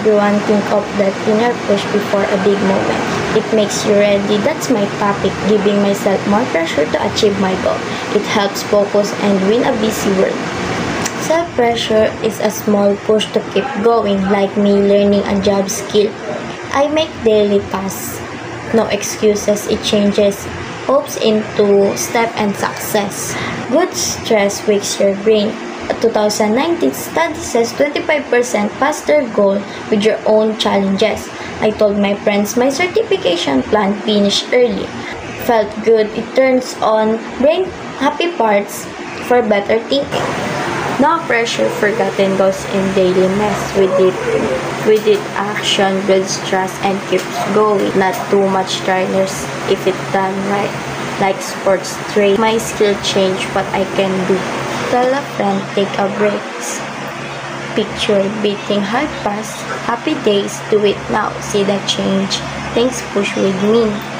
everyone think of that inner push before a big moment. It makes you ready. That's my topic, giving myself more pressure to achieve my goal. It helps focus and win a busy world. Self-pressure is a small push to keep going, like me learning a job skill. I make daily tasks. No excuses, it changes hopes into step and success. Good stress wakes your brain. A 2019 study says 25% faster goal with your own challenges. I told my friends my certification plan finished early. Felt good, it turns on brain happy parts for better thinking. No pressure forgotten goes in daily mess with it action builds trust and keeps going. Not too much trainers if it done right. Like sports trade, my skill change what I can do. Tell a friend take a break. Picture beating hard past happy days, do it now. See the change. Thanks push with me.